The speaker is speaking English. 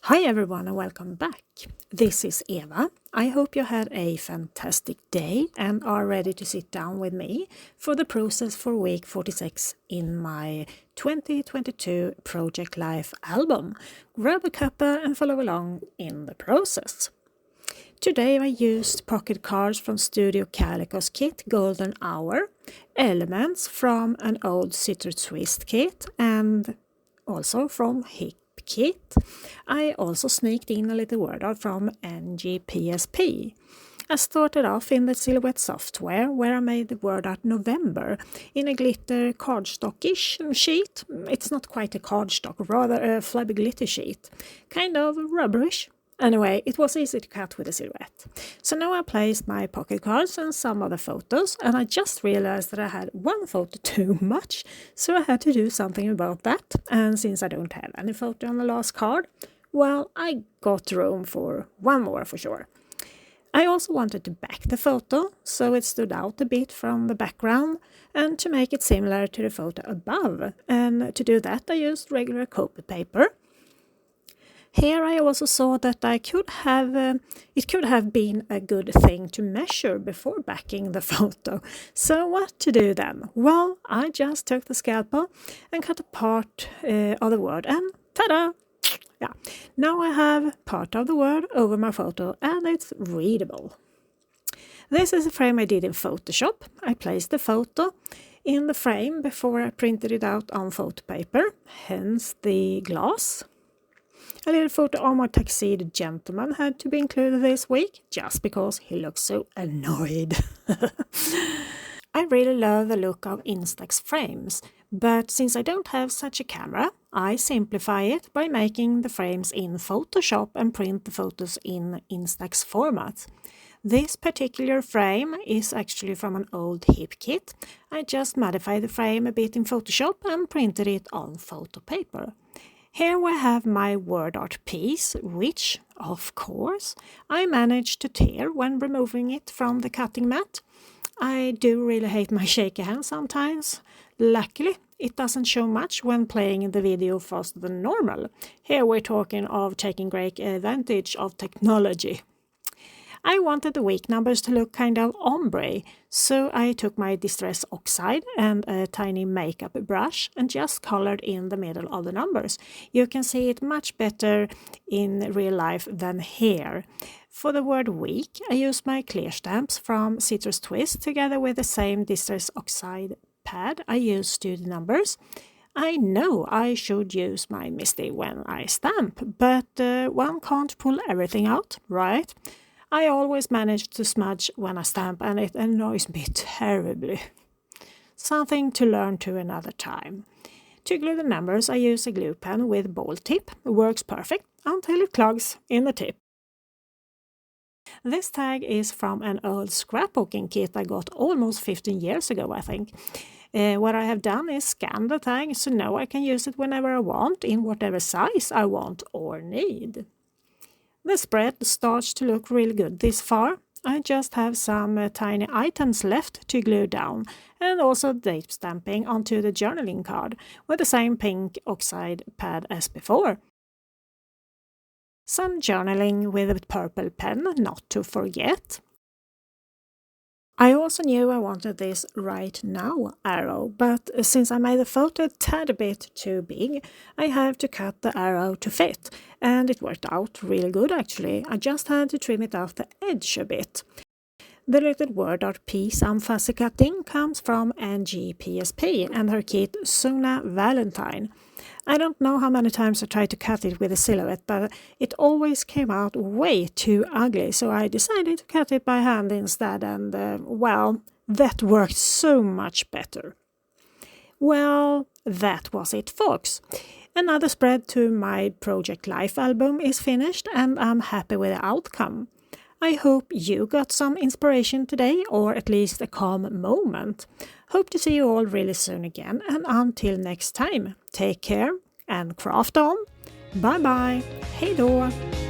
Hi everyone and welcome back. This is Eva. I hope you had a fantastic day and are ready to sit down with me for the process for week 46 in my 2022 Project Life album. Grab a cuppa and follow along in the process. Today I used pocket cards from Studio Calico's kit Golden Hour, elements from an old Citrus Twist kit and also from Hick kit. I also sneaked in a little word art from NGPSP. I started off in the Silhouette software where I made the word art November in a glitter cardstock-ish sheet. It's not quite a cardstock, rather a flabby glitter sheet. Kind of rubberish. Anyway, it was easy to cut with a Silhouette. So now I placed my pocket cards and some other photos, and I just realized that I had one photo too much, so I had to do something about that. And since I don't have any photo on the last card, well, I got room for one more for sure. I also wanted to back the photo, so it stood out a bit from the background, and to make it similar to the photo above. And to do that, I used regular copy paper. Here I also saw that it could have been a good thing to measure before backing the photo. So what to do then? Well, I just took the scalpel and cut a part of the word and ta-da! Yeah, now I have part of the word over my photo and it's readable. This is a frame I did in Photoshop. I placed the photo in the frame before I printed it out on photo paper, hence the glass. A little photo of my Tuxedo gentleman had to be included this week, just because he looks so annoyed. I really love the look of Instax frames, but since I don't have such a camera, I simplify it by making the frames in Photoshop and print the photos in Instax format. This particular frame is actually from an old hip kit. I just modified the frame a bit in Photoshop and printed it on photo paper. Here we have my word art piece, which, of course, I managed to tear when removing it from the cutting mat. I do really hate my shaky hand sometimes. Luckily, it doesn't show much when playing the video faster than normal. Here we're talking of taking great advantage of technology. I wanted the week numbers to look kind of ombre, so I took my Distress Oxide and a tiny makeup brush and just colored in the middle of the numbers. You can see it much better in real life than here. For the word week, I used my clear stamps from Citrus Twist together with the same Distress Oxide pad I used to the numbers. I know I should use my Misty when I stamp, but one can't pull everything out, right? I always manage to smudge when I stamp and it annoys me terribly. Something to learn to another time. To glue the numbers I use a glue pen with ball tip. It works perfect until it clogs in the tip. This tag is from an old scrapbooking kit I got almost 15 years ago, I think. What I have done is scan the tag so now I can use it whenever I want in whatever size I want or need. The spread starts to look really good this far. I just have some tiny items left to glue down and also date stamping onto the journaling card with the same pink oxide pad as before. Some journaling with a purple pen, not to forget. I also knew I wanted this right now arrow, but since I made the photo a tad bit too big, I have to cut the arrow to fit, and it worked out really good actually. I just had to trim it off the edge a bit. The little word art piece I'm fussy cutting comes from NGPSP and her kit Suna Valentine. I don't know how many times I tried to cut it with a Silhouette, but it always came out way too ugly, so I decided to cut it by hand instead, and well, that worked so much better. Well, that was it, folks. Another spread to my Project Life album is finished, and I'm happy with the outcome. I hope you got some inspiration today, or at least a calm moment. Hope to see you all really soon again, and until next time, take care and craft on. Bye bye, hej då!